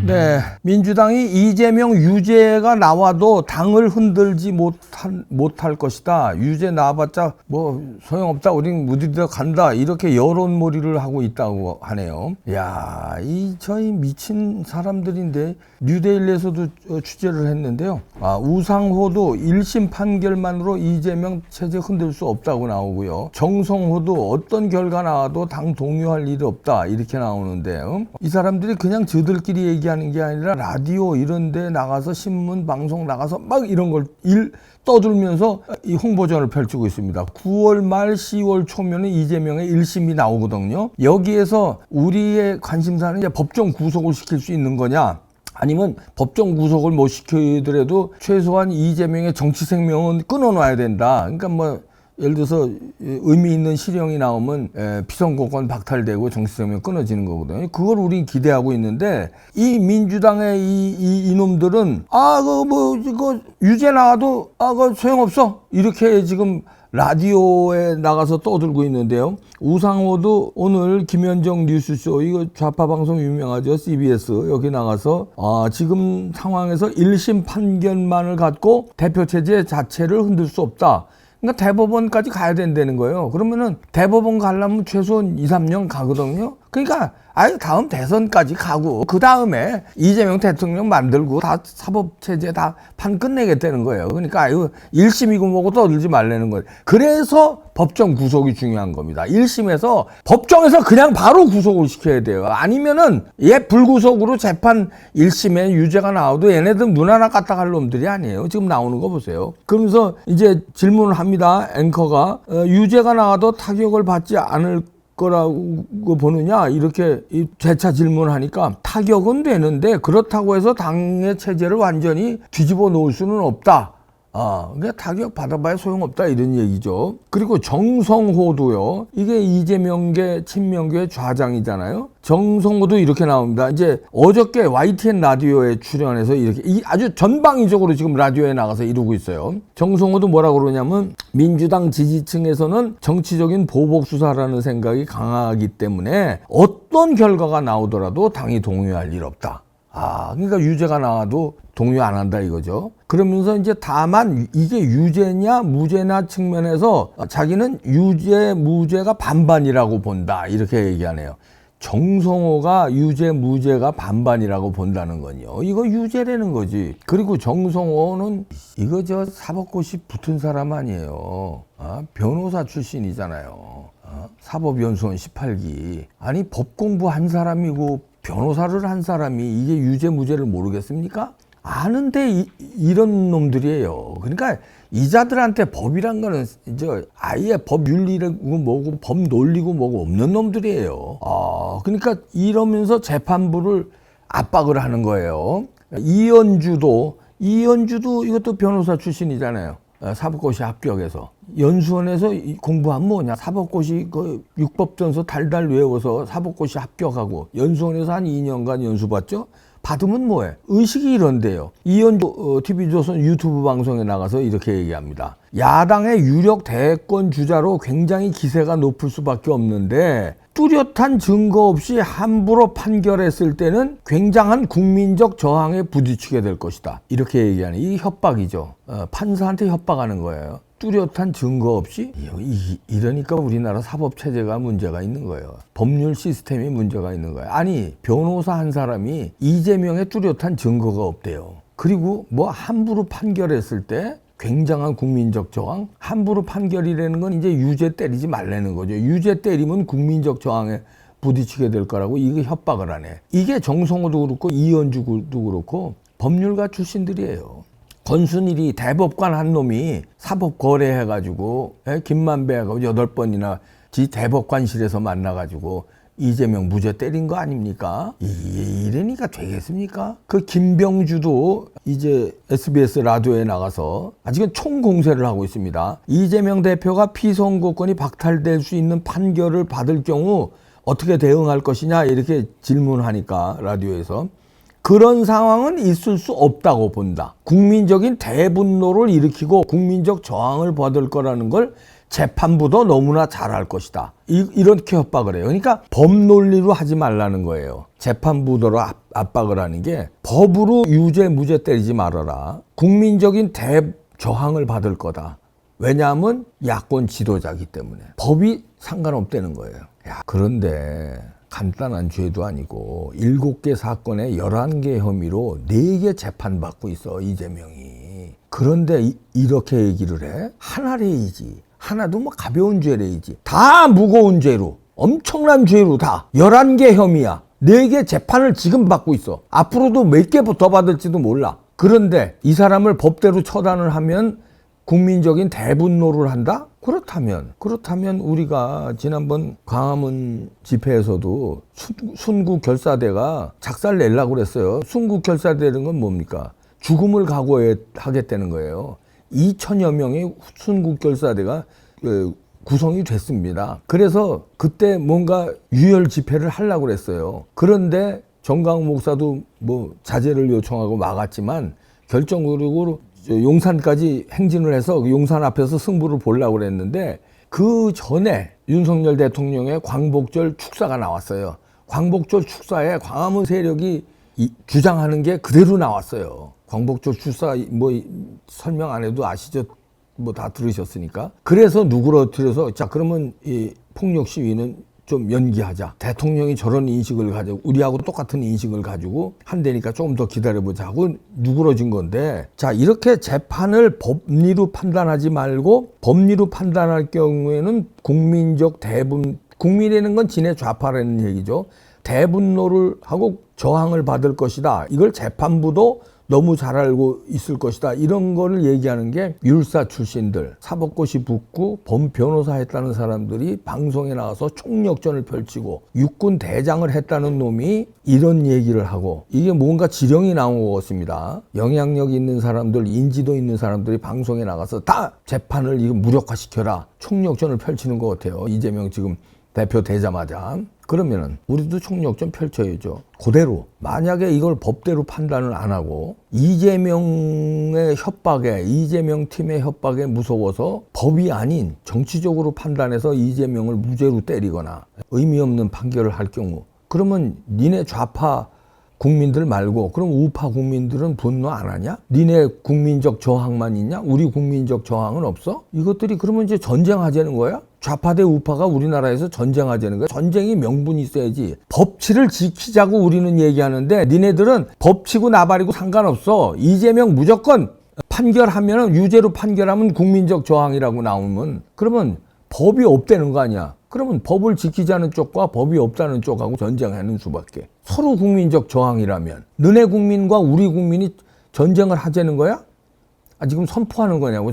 네, 민주당이 이재명 유죄가 나와도 당을 흔들지 못할 것이다. 유죄 나와봤자 뭐 소용없다. 우린 무디더 간다. 이렇게 여론몰이를 하고 있다고 하네요. 야, 저희 미친 사람들인데 뉴데일리에서도 취재를 했는데요. 우상호도 1심 판결만으로 이재명 체제 흔들 수 없다고 나오고요. 정성호도 어떤 결과 나와도 당 동요할 일이 없다. 이렇게 나오는데요. 이 사람들이 그냥 저들끼리 얘기하는 게 아니라 라디오 이런 데 나가서 신문 방송 나가서 막 이런 걸 떠들면서 이 홍보전을 펼치고 있습니다. 9월 말 10월 초면에 이재명의 1심이 나오거든요. 여기에서 우리의 관심사는 이제 법정 구속을 시킬 수 있는 거냐, 아니면 법정 구속을 못 시키더라도 최소한 이재명의 정치 생명은 끊어놔야 된다. 그러니까 뭐 예를 들어서 의미 있는 실형이 나오면 피선거권 박탈되고 정치생명 끊어지는 거거든요. 그걸 우린 기대하고 있는데 이 민주당의 이놈들은 이거 유죄 나와도 그거 소용없어 이렇게 지금 라디오에 나가서 떠들고 있는데요. 우상호도 오늘 김현정 뉴스쇼, 이거 좌파 방송 유명하죠, CBS, 여기 나가서 지금 상황에서 1심 판결만을 갖고 대표 체제 자체를 흔들 수 없다. 그러니까 대법원까지 가야 된다는 거예요. 그러면은 대법원 가려면 최소한 2, 3년 가거든요. 그러니까 다음 대선까지 가고 그 다음에 이재명 대통령 만들고 다 사법체제 다 판 끝내겠다는 거예요. 그러니까 1심이고 뭐고 떠들지 말라는 거예요. 그래서 법정 구속이 중요한 겁니다. 1심에서 법정에서 그냥 바로 구속을 시켜야 돼요. 아니면은 불구속으로 재판 1심에 유죄가 나와도 얘네들 눈 하나 까딱할 놈들이 아니에요. 지금 나오는 거 보세요. 그러면서 이제 질문을 합니다. 앵커가 유죄가 나와도 타격을 받지 않을 거라고 보느냐 이렇게 재차 질문하니까 타격은 되는데 그렇다고 해서 당의 체제를 완전히 뒤집어 놓을 수는 없다. 그러니까 타격 받아봐야 소용없다 이런 얘기죠. 그리고 정성호도요. 이게 이재명계 친명계 좌장이잖아요. 정성호도 이렇게 나옵니다. 이제 어저께 YTN 라디오에 출연해서 이렇게 아주 전방위적으로 지금 라디오에 나가서 이러고 있어요. 정성호도 뭐라고 그러냐면 민주당 지지층에서는 정치적인 보복 수사라는 생각이 강하기 때문에 어떤 결과가 나오더라도 당이 동요할 일 없다. 그러니까 유죄가 나와도 동요 안 한다 이거죠. 그러면서 이제 다만 이게 유죄냐 무죄냐 측면에서 자기는 유죄 무죄가 반반이라고 본다 이렇게 얘기하네요. 정성호가 유죄 무죄가 반반이라고 본다는 건요. 이거 유죄라는 거지. 그리고 정성호는 이거 사법고시 붙은 사람 아니에요. 변호사 출신이잖아요. 사법연수원 18기. 아니 법 공부한 사람이고 변호사를 한 사람이 이게 유죄 무죄를 모르겠습니까? 아는데 이런 놈들이에요. 그러니까 이자들한테 법이란 거는 아예 법 윤리고 뭐고 법 논리고 뭐고 없는 놈들이에요. 그러니까 이러면서 재판부를 압박을 하는 거예요. 이현주도 이것도 변호사 출신이잖아요. 사법고시 합격해서 연수원에서 공부하면 뭐냐, 사법고시 육법전서 달달 외워서 사법고시 합격하고 연수원에서 한 2년간 연수 받죠. 받으면 뭐해? 의식이 이런데요. 이현주 TV조선 유튜브 방송에 나가서 이렇게 얘기합니다. 야당의 유력 대권 주자로 굉장히 기세가 높을 수밖에 없는데 뚜렷한 증거 없이 함부로 판결했을 때는 굉장한 국민적 저항에 부딪히게 될 것이다. 이렇게 얘기하는, 이 협박이죠. 판사한테 협박하는 거예요. 뚜렷한 증거 없이? 이러니까 우리나라 사법체제가 문제가 있는 거예요. 법률 시스템이 문제가 있는 거예요. 아니, 변호사 한 사람이 이재명의 뚜렷한 증거가 없대요. 그리고 뭐 함부로 판결했을 때 굉장한 국민적 저항? 함부로 판결이라는 건 이제 유죄 때리지 말라는 거죠. 유죄 때리면 국민적 저항에 부딪히게 될 거라고 이거 협박을 하네. 이게 정성호도 그렇고 이현주도 그렇고 법률가 출신들이에요. 권순일이 대법관 한 놈이 사법 거래해가지고 김만배하고 8번이나 지 대법관실에서 만나가지고 이재명 무죄 때린 거 아닙니까? 이러니까 되겠습니까? 그 김병주도 이제 SBS 라디오에 나가서 아직은 총공세를 하고 있습니다. 이재명 대표가 피선거권이 박탈될 수 있는 판결을 받을 경우 어떻게 대응할 것이냐 이렇게 질문하니까 라디오에서 그런 상황은 있을 수 없다고 본다. 국민적인 대분노를 일으키고 국민적 저항을 받을 거라는 걸 재판부도 너무나 잘할 것이다. 이렇게 협박을 해요. 그러니까 법 논리로 하지 말라는 거예요. 재판부도로 압박을 하는 게 법으로 유죄 무죄 때리지 말아라. 국민적인 대저항을 받을 거다. 왜냐하면 야권 지도자이기 때문에 법이 상관없다는 거예요. 그런데 간단한 죄도 아니고 7개 사건에 11개 혐의로 4개 재판받고 있어, 이재명이. 그런데 이렇게 얘기를 해? 하나래이지. 하나도 뭐 가벼운 죄래이지. 다 무거운 죄로, 엄청난 죄로 다 11개 혐의야. 4개 재판을 지금 받고 있어. 앞으로도 몇 개 더 받을지도 몰라. 그런데 이 사람을 법대로 처단을 하면 국민적인 대분노를 한다? 그렇다면 우리가 지난번 광화문 집회에서도 순국 결사대가 작살 내려고 그랬어요. 순국 결사대는 건 뭡니까? 죽음을 각오하겠다는 거예요. 2천여 명의 순국 결사대가 구성이 됐습니다. 그래서 그때 뭔가 유혈 집회를 하려고 그랬어요. 그런데 정강욱 목사도 뭐 자제를 요청하고 막았지만 결정적으로 용산까지 행진을 해서 용산 앞에서 승부를 보려고 그랬는데 그 전에 윤석열 대통령의 광복절 축사가 나왔어요. 광복절 축사에 광화문 세력이 주장하는 게 그대로 나왔어요. 광복절 축사 뭐 설명 안 해도 아시죠? 뭐 다 들으셨으니까. 그래서 누그러뜨려서 자 그러면 이 폭력 시위는 좀 연기하자. 대통령이 저런 인식을 가지고 우리하고 똑같은 인식을 가지고 한다니까 조금 더 기다려보자 하고 누그러진 건데, 자 이렇게 재판을 법리로 판단하지 말고 법리로 판단할 경우에는 국민적 대분, 국민이라는 건 진의 좌파라는 얘기죠. 대분노를 하고 저항을 받을 것이다. 이걸 재판부도 너무 잘 알고 있을 것이다. 이런 거를 얘기하는 게 율사 출신들, 사법고시 붙고 변호사 했다는 사람들이 방송에 나와서 총력전을 펼치고 육군 대장을 했다는 놈이 이런 얘기를 하고, 이게 뭔가 지령이 나온 것 같습니다. 영향력 있는 사람들, 인지도 있는 사람들이 방송에 나가서 다 재판을 이거 무력화시켜라. 총력전을 펼치는 것 같아요. 이재명 지금 대표 되자마자. 그러면은 우리도 총력전 펼쳐야죠. 그대로 만약에 이걸 법대로 판단을 안 하고 이재명의 협박에, 이재명 팀의 협박에 무서워서 법이 아닌 정치적으로 판단해서 이재명을 무죄로 때리거나 의미 없는 판결을 할 경우, 그러면 니네 좌파 국민들 말고 그럼 우파 국민들은 분노 안 하냐? 니네 국민적 저항만 있냐? 우리 국민적 저항은 없어? 이것들이 그러면 이제 전쟁하자는 거야? 좌파 대 우파가 우리나라에서 전쟁하자는 거야? 전쟁이 명분이 있어야지. 법치를 지키자고 우리는 얘기하는데 니네들은 법치고 나발이고 상관없어. 이재명 무조건 판결하면, 유죄로 판결하면 국민적 저항이라고 나오면 그러면 법이 없다는 거 아니야? 그러면 법을 지키자는 쪽과 법이 없다는 쪽하고 전쟁하는 수밖에. 서로 국민적 저항이라면 너네 국민과 우리 국민이 전쟁을 하자는 거야? 지금 선포하는 거냐고,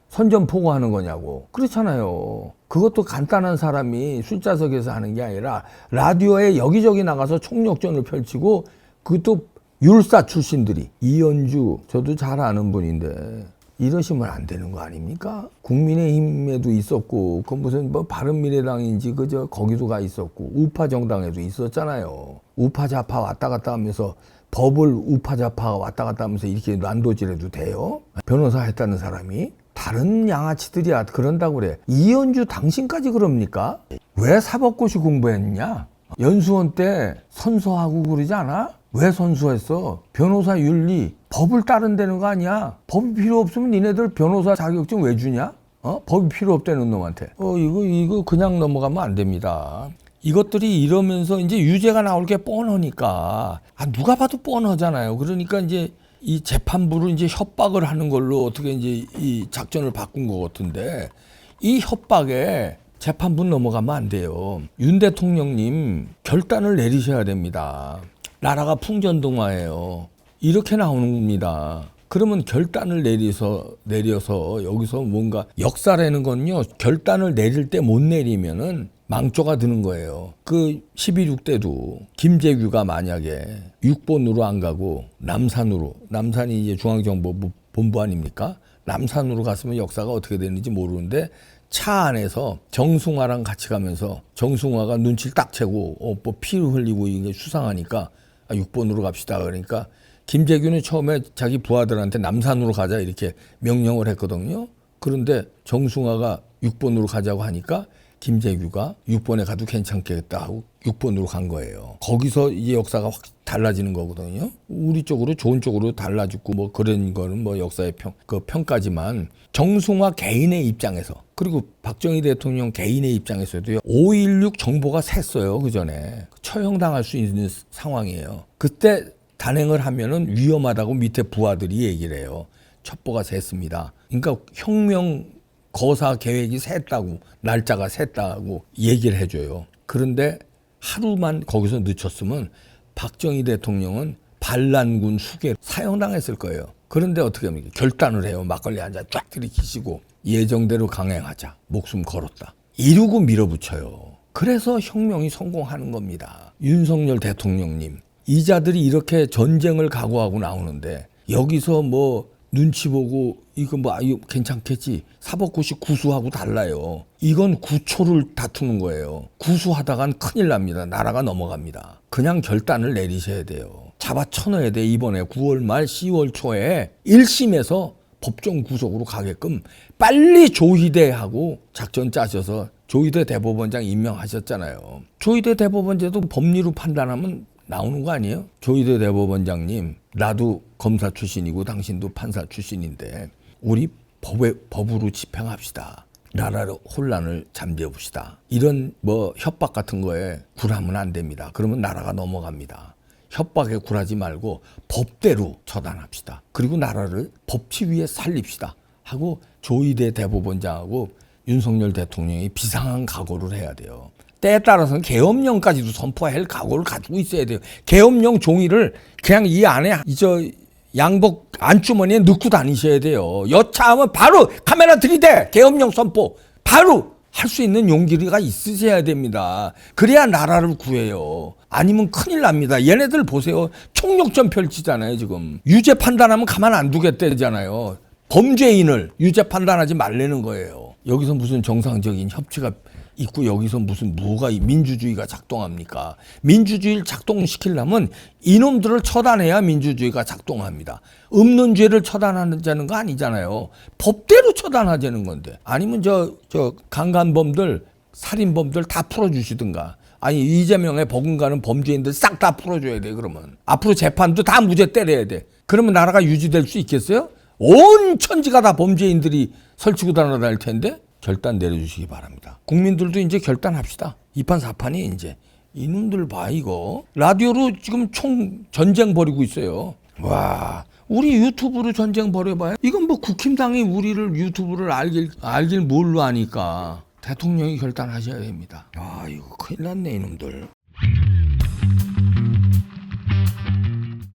선전포고하는 거냐고. 그렇잖아요. 그것도 간단한 사람이 숫자석에서 하는 게 아니라 라디오에 여기저기 나가서 총력전을 펼치고, 그것도 율사 출신들이. 이현주 저도 잘 아는 분인데 이러시면 안 되는 거 아닙니까? 국민의힘에도 있었고, 그 무슨 뭐 바른미래당인지 그저 거기도 가 있었고, 우파 정당에도 있었잖아요. 우파 좌파 왔다 갔다 하면서 법을 우파 좌파가 왔다 갔다 하면서 이렇게 난도질해도 돼요? 변호사 했다는 사람이? 다른 양아치들이야 그런다고 그래. 이현주 당신까지 그럽니까? 왜 사법고시 공부했냐? 연수원 때 선서하고 그러지 않아? 왜 선수했어? 변호사 윤리, 법을 따른다는 거 아니야? 법이 필요 없으면 니네들 변호사 자격증 왜 주냐? 법이 필요 없다는 놈한테. 이거 그냥 넘어가면 안 됩니다. 이것들이 이러면서 이제 유죄가 나올 게 뻔하니까, 누가 봐도 뻔하잖아요. 그러니까 이제 이 재판부를 이제 협박을 하는 걸로 어떻게 이제 이 작전을 바꾼 것 같은데, 이 협박에 재판부 넘어가면 안 돼요. 윤 대통령님 결단을 내리셔야 됩니다. 나라가 풍전등화예요. 이렇게 나오는 겁니다. 그러면 결단을 내려서 여기서 뭔가, 역사라는 건요, 결단을 내릴 때 못 내리면은 망조가 드는 거예요. 그 12.6 때도 김재규가 만약에 6번으로 안 가고 남산이 이제 중앙정보본부 아닙니까? 남산으로 갔으면 역사가 어떻게 되는지 모르는데, 차 안에서 정승화랑 같이 가면서 정승화가 눈치를 딱 채고 뭐 피를 흘리고 이게 수상하니까 6번으로 갑시다. 그러니까 김재규는 처음에 자기 부하들한테 남산으로 가자 이렇게 명령을 했거든요. 그런데 정승화가 6번으로 가자고 하니까 김재규가 6번에 가도 괜찮겠다 하고 6번으로 간 거예요. 거기서 이제 역사가 확 달라지는 거거든요. 우리 쪽으로 좋은 쪽으로 달라지고 뭐 그런 거는 뭐 역사의 평가지만 정승화 개인의 입장에서 그리고 박정희 대통령 개인의 입장에서도요. 5.16 정보가 샜어요. 그 전에 처형당할 수 있는 상황이에요. 그때 단행을 하면은 위험하다고 밑에 부하들이 얘기를 해요. 첩보가 샜습니다. 그러니까 혁명 거사 계획이 샜다고 날짜가 샜다고 얘기를 해줘요. 그런데 하루만 거기서 늦췄으면 박정희 대통령은 반란군 수계 사형당했을 거예요. 그런데 어떻게 합니까? 결단을 해요. 막걸리 한 잔 쫙 들이키시고 예정대로 강행하자. 목숨 걸었다. 이러고 밀어붙여요. 그래서 혁명이 성공하는 겁니다. 윤석열 대통령님. 이자들이 이렇게 전쟁을 각오하고 나오는데 여기서 뭐 눈치 보고 이거 뭐 이거 괜찮겠지. 사법고시 구수하고 달라요. 이건 구초를 다투는 거예요. 구수하다간 큰일 납니다. 나라가 넘어갑니다. 그냥 결단을 내리셔야 돼요. 잡아 쳐넣어야 돼. 이번에 9월 말 10월 초에 1심에서 법정 구속으로 가게끔 빨리 조희대하고 작전 짜셔서 조희대 대법원장 임명하셨잖아요. 조희대 대법원장도 법리로 판단하면 나오는 거 아니에요? 조희대 대법원장님, 나도 검사 출신이고 당신도 판사 출신인데 우리 법으로 집행합시다. 나라의 혼란을 잠재웁시다. 이런 뭐 협박 같은 거에 굴하면 안 됩니다. 그러면 나라가 넘어갑니다. 협박에 굴하지 말고 법대로 처단합시다. 그리고 나라를 법치 위에 살립시다. 하고 조희대 대법원장하고 윤석열 대통령이 비상한 각오를 해야 돼요. 때에 따라서는 계엄령까지도 선포할 각오를 가지고 있어야 돼요. 계엄령 종이를 그냥 이 안에 양복 안주머니에 넣고 다니셔야 돼요. 여차하면 바로 카메라 들이대 계엄령 선포 바로 할 수 있는 용기가 있으셔야 됩니다. 그래야 나라를 구해요. 아니면 큰일 납니다. 얘네들 보세요. 총력전 펼치잖아요. 지금 유죄 판단하면 가만 안 두겠다잖아요. 범죄인을 유죄 판단하지 말라는 거예요. 여기서 무슨 정상적인 협치가 있고 여기서 무슨 뭐가 민주주의가 작동합니까? 민주주의를 작동시키려면 이놈들을 처단해야 민주주의가 작동합니다. 없는 죄를 처단하자는 거 아니잖아요. 법대로 처단하자는 건데. 아니면 저 강간범들, 살인범들 다 풀어주시든가. 아니 이재명의 버금가는 범죄인들 싹 다 풀어줘야 돼. 그러면 앞으로 재판도 다 무죄 때려야 돼. 그러면 나라가 유지될 수 있겠어요? 온 천지가 다 범죄인들이 설치고 다닐 텐데. 결단 내려주시기 바랍니다. 국민들도 이제 결단합시다. 2판 4판이 이제 이놈들 봐 이거 라디오로 지금 총 전쟁 벌이고 있어요. 와 우리 유튜브로 전쟁 벌여봐요. 이건 뭐 국힘당이 우리를 유튜브를 알길 뭘로 아니까 대통령이 결단하셔야 됩니다. 아 이거 큰일 났네 이놈들.